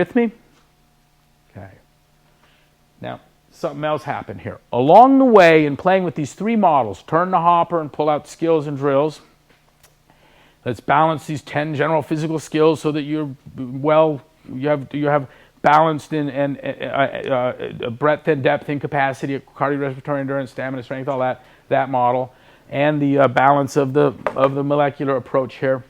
with me? Okay. Now, something else happened here. Along the way, in playing with these three models, turn the hopper and pull out skills and drills. Let's balance these 10 general physical skills so that you're you have balanced and breadth and depth and capacity, cardiorespiratory endurance, stamina, strength, all that model, and the balance of the molecular approach here.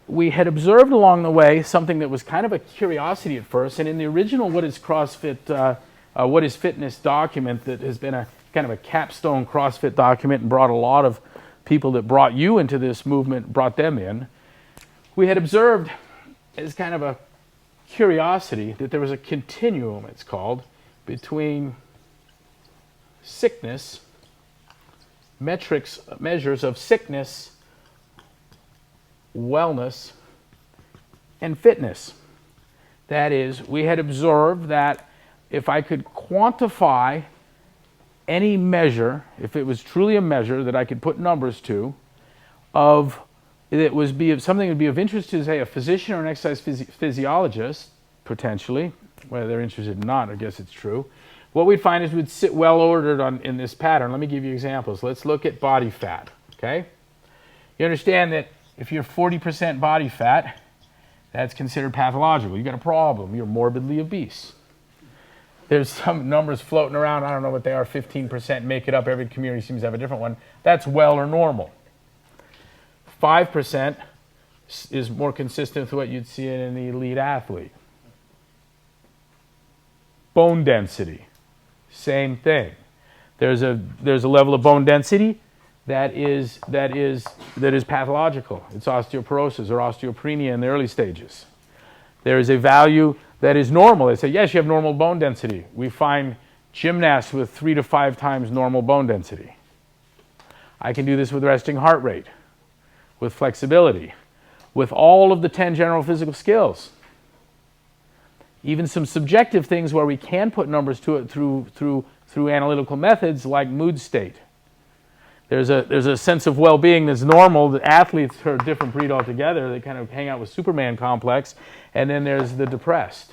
We had observed along the way something that was kind of a curiosity at first, and in the original What is CrossFit, What is Fitness document that has been a kind of a capstone CrossFit document and brought a lot of people that brought you into this movement, brought them in, we had observed as kind of a curiosity that there was a continuum, it's called, between sickness, measures of sickness, wellness, and fitness. That is, we had observed that if I could quantify any measure, if it was truly a measure that I could put numbers to, of it was something that would be of interest to, say, a physician or an exercise physiologist, potentially, whether they're interested or not, I guess it's true. What we'd find is we'd sit well ordered in this pattern. Let me give you examples. Let's look at body fat, okay? You understand that if you're 40% body fat, that's considered pathological. You've got a problem. You're morbidly obese. There's some numbers floating around. I don't know what they are. 15% make it up. Every community seems to have a different one. That's well or normal. 5% is more consistent with what you'd see in an elite athlete. Bone density, same thing. There's a level of bone density that is pathological. It's osteoporosis or osteopenia in the early stages. There is a value that is normal. They say, yes, you have normal bone density. We find gymnasts with 3 to 5 times normal bone density. I can do this with resting heart rate, with flexibility, with all of the 10 general physical skills. Even some subjective things where we can put numbers to it through analytical methods like mood state. There's a sense of well-being that's normal. The athletes are a different breed altogether. They kind of hang out with Superman complex. And then there's the depressed.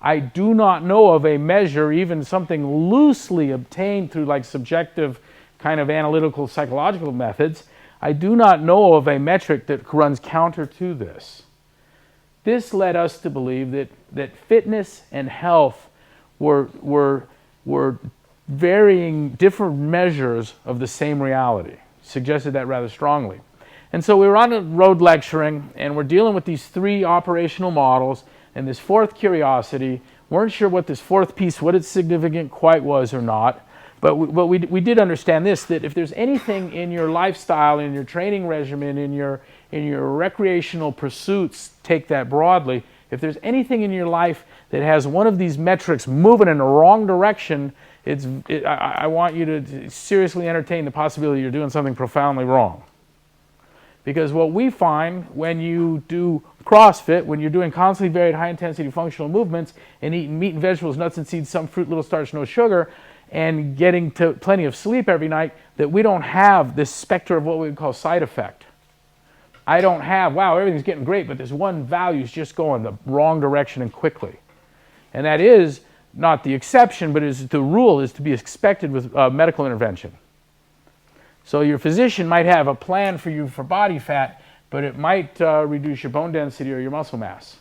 I do not know of a measure, even something loosely obtained through like subjective kind of analytical psychological methods. I do not know of a metric that runs counter to this. This led us to believe that fitness and health were varying different measures of the same reality. Suggested that rather strongly. And so we were on the road lecturing, and we're dealing with these 3 operational models and this 4th curiosity. Weren't sure what this 4th piece, what its significant quite was or not. But we did understand this, that if there's anything in your lifestyle, in your training regimen, in your recreational pursuits, take that broadly, if there's anything in your life that has one of these metrics moving in the wrong direction, I want you to seriously entertain the possibility you're doing something profoundly wrong. Because what we find when you do CrossFit, when you're doing constantly varied high-intensity functional movements and eating meat and vegetables, nuts and seeds, some fruit, little starch, no sugar, and getting to plenty of sleep every night, that we don't have this specter of what we would call side effect. I don't have, wow, everything's getting great, but this one value is just going the wrong direction and quickly. And that is not the exception, but is the rule is to be expected with medical intervention. So your physician might have a plan for you for body fat, but it might reduce your bone density or your muscle mass.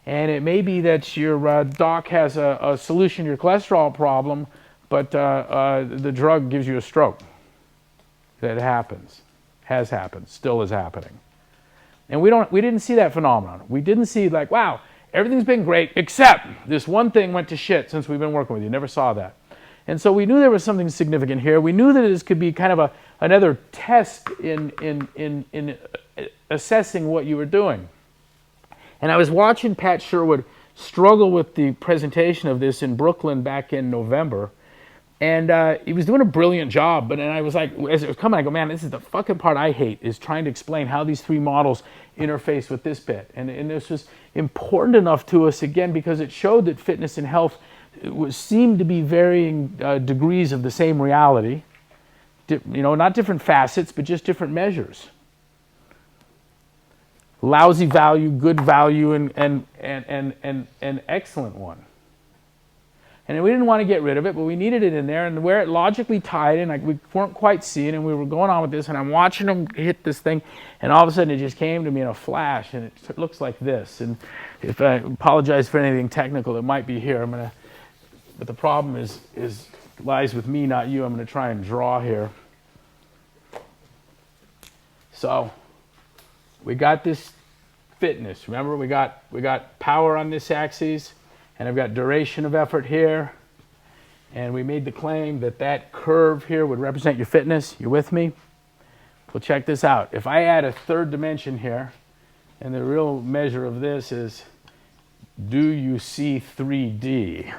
And it may be that your doc has a solution to your cholesterol problem, but the drug gives you a stroke. That happens, has happened, still is happening. And we didn't see that phenomenon. We didn't see like, wow, everything's been great, except this one thing went to shit since we've been working with you. Never saw that. And so we knew there was something significant here. We knew that this could be kind of another test in assessing what you were doing. And I was watching Pat Sherwood struggle with the presentation of this in Brooklyn back in November. And he was doing a brilliant job, but then I was like, as it was coming, I go, man, this is the fucking part I hate, is trying to explain how these 3 models interface with this bit. And this was important enough to us, again, because it showed that fitness and health seemed to be varying degrees of the same reality. Not different facets, but just different measures. lousy value, good value, and excellent one. And we didn't want to get rid of it, but we needed it in there. And where it logically tied in, we weren't quite seeing, and we were going on with this, and I'm watching them hit this thing, and all of a sudden it just came to me in a flash, and it looks like this. And if I apologize for anything technical that might be here, but the problem lies with me, not you. I'm going to try and draw here. So we got this fitness. Remember, we got power on this axis, and I've got duration of effort here. And we made the claim that that curve here would represent your fitness. You with me? Well, check this out. If I add a third dimension here, and the real measure of this is, do you see 3D?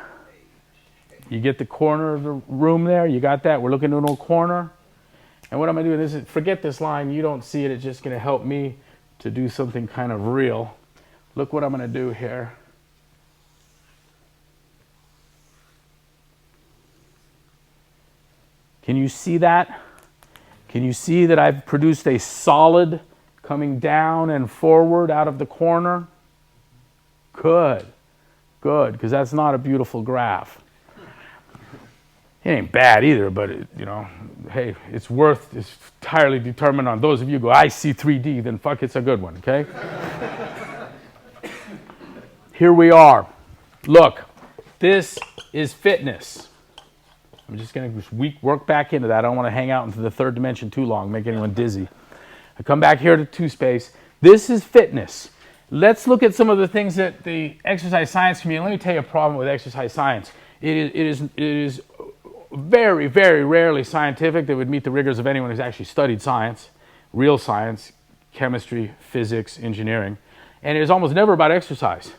You get the corner of the room there? You got that? We're looking into a little corner. And what I'm going to do is, forget this line. You don't see it. It's just going to help me to do something kind of real. Look what I'm going to do here. Can you see that? Can you see that I've produced a solid coming down and forward out of the corner? Good, good, because that's not a beautiful graph. It ain't bad either, but hey, it's entirely determined on those of you who go, I see 3D, then fuck, it's a good one, okay? Here we are. Look, this is fitness. I'm just going to work back into that. I don't want to hang out into the third dimension too long, make anyone dizzy. I come back here to two space. This is fitness. Let's look at some of the things that the exercise science community, let me tell you a problem with exercise science. It is very, very rarely scientific that would meet the rigors of anyone who's actually studied science, real science, chemistry, physics, engineering. And it is almost never about exercise.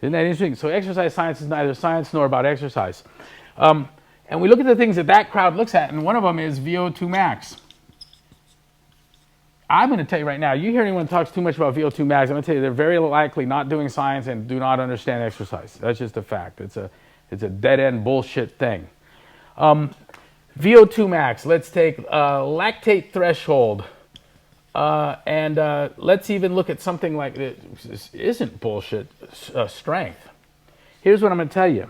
Isn't that interesting? So exercise science is neither science nor about exercise. And we look at the things that crowd looks at, and one of them is VO2 max. I'm going to tell you right now, you hear anyone talks too much about VO2 max, I'm going to tell you they're very likely not doing science and do not understand exercise. That's just a fact. It's a dead-end bullshit thing. VO2 max, let's take lactate threshold, and let's even look at something like this isn't bullshit, strength. Here's what I'm going to tell you.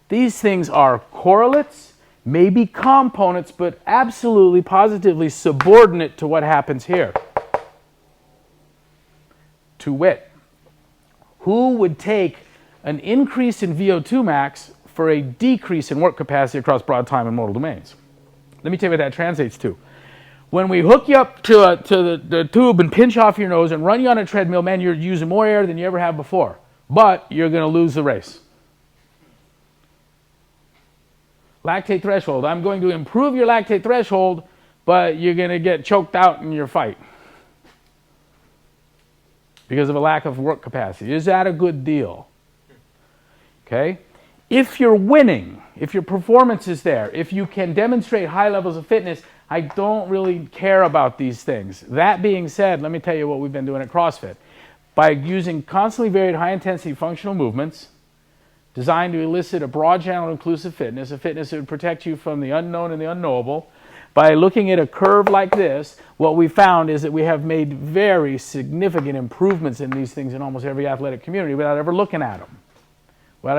These things are correlates, maybe components, but absolutely, positively subordinate to what happens here. To wit, who would take an increase in VO2 max for a decrease in work capacity across broad time and modal domains? Let me tell you what that translates to. When we hook you up to the tube and pinch off your nose and run you on a treadmill, man, you're using more air than you ever have before, but you're going to lose the race. Lactate threshold. I'm going to improve your lactate threshold, but you're going to get choked out in your fight because of a lack of work capacity. Is that a good deal? Okay? If you're winning, if your performance is there, if you can demonstrate high levels of fitness, I don't really care about these things. That being said, let me tell you what we've been doing at CrossFit. By using constantly varied high-intensity functional movements designed to elicit a broad channel inclusive fitness, a fitness that would protect you from the unknown and the unknowable. By looking at a curve like this, what we found is that we have made very significant improvements in these things in almost every athletic community without ever looking at them. And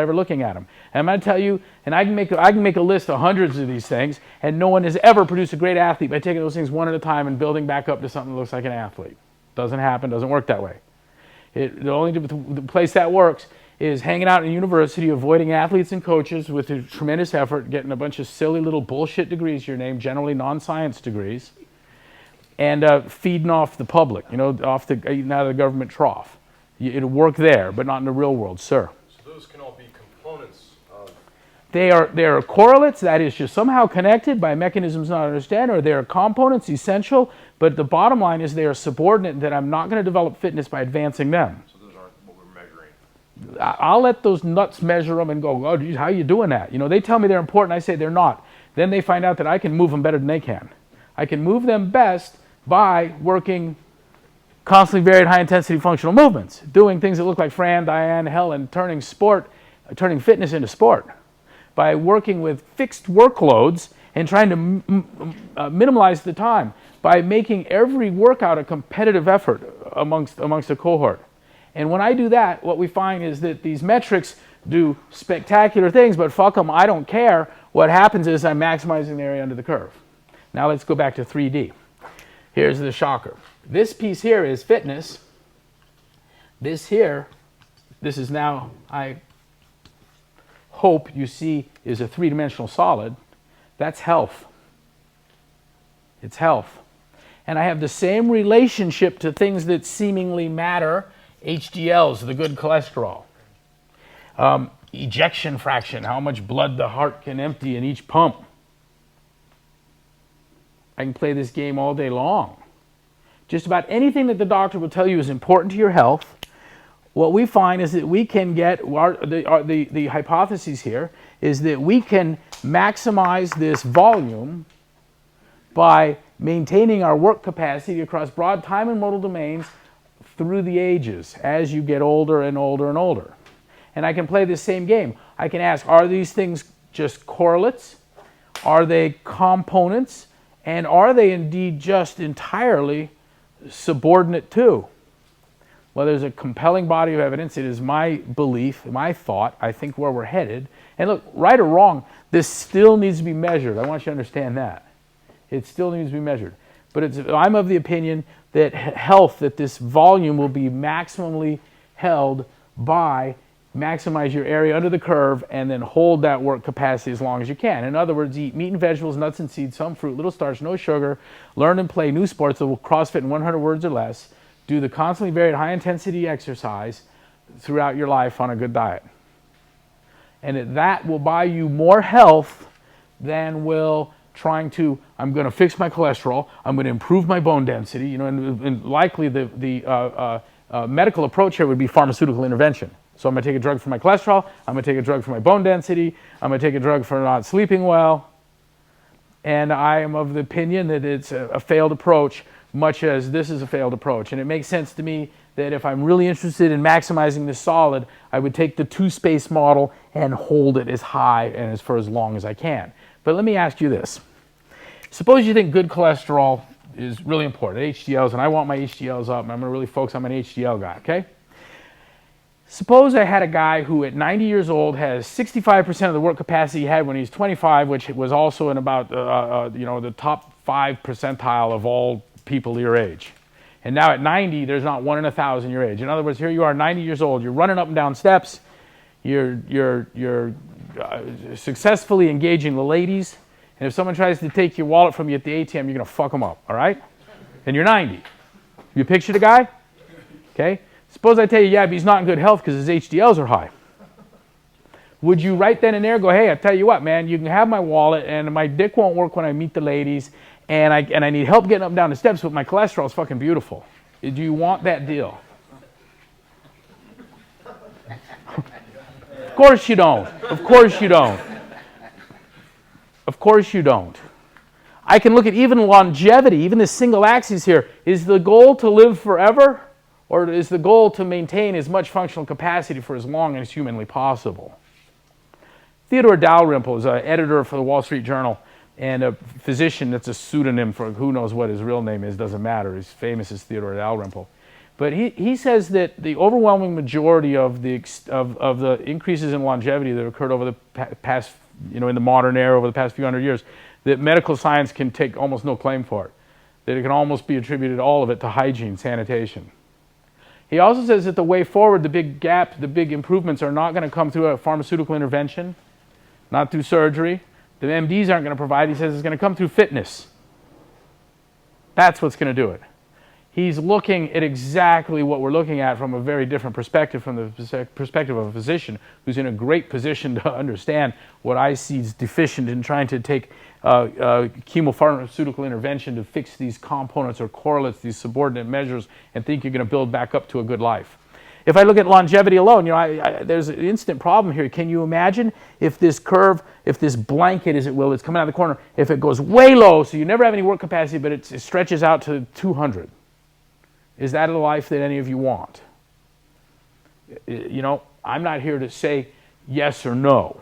I'm going to tell you, and I can make a list of hundreds of these things, and no one has ever produced a great athlete by taking those things one at a time and building back up to something that looks like an athlete. Doesn't happen, doesn't work that way. The only place that works is hanging out in a university, avoiding athletes and coaches with a tremendous effort, getting a bunch of silly little bullshit degrees to your name, generally non-science degrees, and feeding off the public, eating out of the government trough. It'll work there, but not in the real world, sir. So those can all be components of... They are correlates, that is, you're somehow connected by mechanisms not understand, or they are components, essential, but the bottom line is they are subordinate, that I'm not going to develop fitness by advancing them. I'll let those nuts measure them and go, oh, geez, how are you doing that? They tell me they're important. I say they're not. Then they find out that I can move them better than they can. I can move them best by working constantly varied high-intensity functional movements, doing things that look like Fran, Diane, Helen, turning fitness into sport, by working with fixed workloads and trying to minimize the time, by making every workout a competitive effort amongst a cohort. And when I do that, what we find is that these metrics do spectacular things, but fuck them, I don't care. What happens is I'm maximizing the area under the curve. Now let's go back to 3D. Here's the shocker. This piece here is fitness. This here, this is now, I hope you see, is a three-dimensional solid. That's health. It's health. And I have the same relationship to things that seemingly matter, HDLs, the good cholesterol. Ejection fraction, how much blood the heart can empty in each pump. I can play this game all day long. Just about anything that the doctor will tell you is important to your health, what we find is that we can get, the hypothesis here is that we can maximize this volume by maintaining our work capacity across broad time and modal domains through the ages as you get older and older and older. And I can play this same game. I can ask, are these things just correlates? Are they components? And are they indeed just entirely subordinate to? Well, there's a compelling body of evidence. It is my belief, my thought, I think where we're headed. And look, right or wrong, this still needs to be measured. I want you to understand that. It still needs to be measured. But I'm of the opinion that health, that this volume will be maximally held by maximize your area under the curve and then hold that work capacity as long as you can. In other words, eat meat and vegetables, nuts and seeds, some fruit, little starch, no sugar, learn and play new sports that will CrossFit in 100 words or less, do the constantly varied high-intensity exercise throughout your life on a good diet. And that will buy you more health than will trying to, I'm going to fix my cholesterol, I'm going to improve my bone density, you know, and likely the medical approach here would be pharmaceutical intervention. So I'm going to take a drug for my cholesterol, I'm going to take a drug for my bone density, I'm going to take a drug for not sleeping well, and I am of the opinion that it's a failed approach, much as this is a failed approach. And it makes sense to me that if I'm really interested in maximizing this solid, I would take the two-space model and hold it as high and for as long as I can. But let me ask you this. Suppose you think good cholesterol is really important, HDLs, and I want my HDLs up, and I'm going to really focus on an HDL guy, okay? Suppose I had a guy who at 90 years old has 65% of the work capacity he had when he was 25, which was also in about the top 5 percentile of all people your age. And now at 90, there's not 1 in 1,000 your age. In other words, here you are, 90 years old, you're running up and down steps, you're successfully engaging the ladies, and if someone tries to take your wallet from you at the ATM, you're going to fuck them up, all right? And you're 90. You picture the guy? Okay? Suppose I tell you, yeah, but he's not in good health because his HDLs are high. Would you right then and there go, hey, I tell you what, man, you can have my wallet and my dick won't work when I meet the ladies and I need help getting up and down the steps, but my cholesterol is fucking beautiful. Do you want that deal? Of course you don't. Of course you don't. Of course you don't. I can look at even longevity, even this single axis here. Is the goal to live forever? Or is the goal to maintain as much functional capacity for as long as humanly possible? Theodore Dalrymple is an editor for the Wall Street Journal and a physician that's a pseudonym for who knows what his real name is, doesn't matter. He's famous as Theodore Dalrymple. But he says that the overwhelming majority of the increases in longevity that occurred over the past, in the modern era over the past few hundred years, that medical science can take almost no claim for it. That it can almost be attributed, all of it, to hygiene, sanitation. He also says that the way forward, the big gap, the big improvements are not going to come through a pharmaceutical intervention, not through surgery. The MDs aren't going to provide. He says it's going to come through fitness. That's what's going to do it. He's looking at exactly what we're looking at from a very different perspective, from the perspective of a physician who's in a great position to understand what I see is deficient in trying to take chemopharmaceutical intervention to fix these components or correlates, these subordinate measures, and think you're going to build back up to a good life. If I look at longevity alone, there's an instant problem here. Can you imagine if this curve, if this blanket, as it will, is coming out of the corner, if it goes way low, so you never have any work capacity, but it stretches out to 200? Is that a life that any of you want? I'm not here to say yes or no.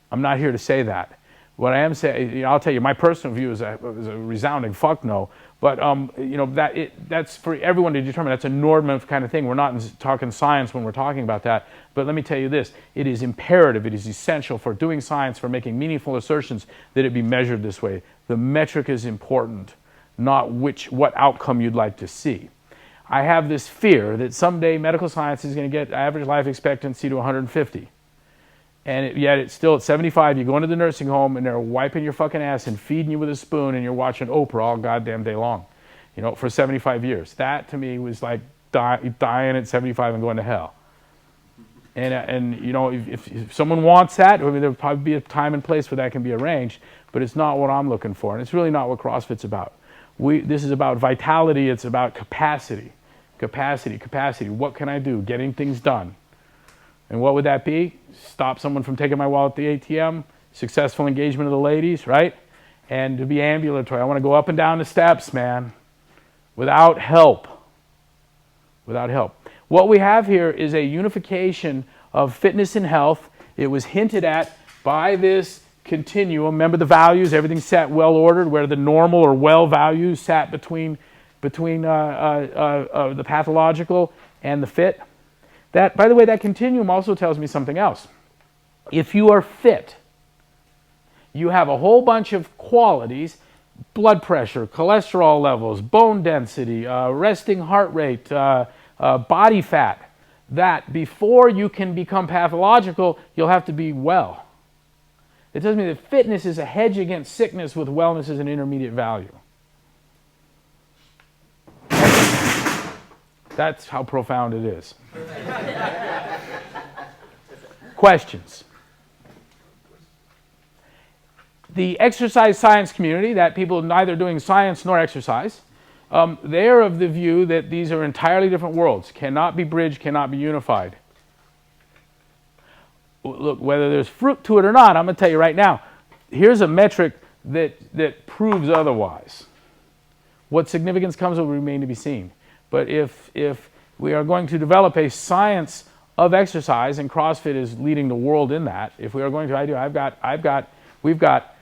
I'm not here to say that. What I am saying, I'll tell you, my personal view is a resounding fuck no. But that's for everyone to determine. That's a normative kind of thing. We're not talking science when we're talking about that. But let me tell you this: it is imperative, it is essential for doing science, for making meaningful assertions, that it be measured this way. The metric is important, not what outcome you'd like to see. I have this fear that someday medical science is going to get average life expectancy to 150. And yet it's still at 75, you go into the nursing home and they're wiping your fucking ass and feeding you with a spoon and you're watching Oprah all goddamn day long, for 75 years. That to me was like dying at 75 and going to hell. And if someone wants that, there'll probably be a time and place where that can be arranged, but it's not what I'm looking for. And it's really not what CrossFit's about. This is about vitality, it's about capacity. Capacity. What can I do? Getting things done. And what would that be? Stop someone from taking my wallet at the ATM, successful engagement of the ladies, right? And to be ambulatory. I want to go up and down the steps, man, without help. What we have here is a unification of fitness and health. It was hinted at by this continuum. Remember the values, everything sat well ordered, where the normal or well values sat between the pathological and the fit. That, by the way, that continuum also tells me something else. If you are fit, you have a whole bunch of qualities: blood pressure, cholesterol levels, bone density, resting heart rate, body fat, that before you can become pathological, you'll have to be well. It tells me that fitness is a hedge against sickness, with wellness as an intermediate value. That's how profound it is. Questions? The exercise science community, that people neither doing science nor exercise, they're of the view that these are entirely different worlds, cannot be bridged, cannot be unified. Look, whether there's fruit to it or not, I'm going to tell you right now, here's a metric that proves otherwise. What significance comes will remain to be seen. But if we are going to develop a science of exercise, and CrossFit is leading the world in that, if we are going to, we've got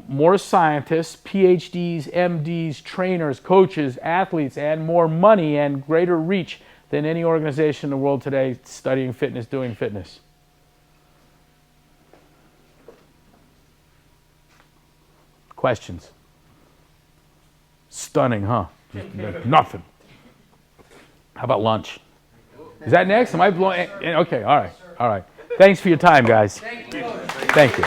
more scientists, PhDs, MDs, trainers, coaches, athletes, and more money and greater reach than any organization in the world today studying fitness, doing fitness. Questions? Stunning, huh? Just nothing. How about lunch? Is that next? Am I blowing? Okay, all right. Thanks for your time, guys. Thank you.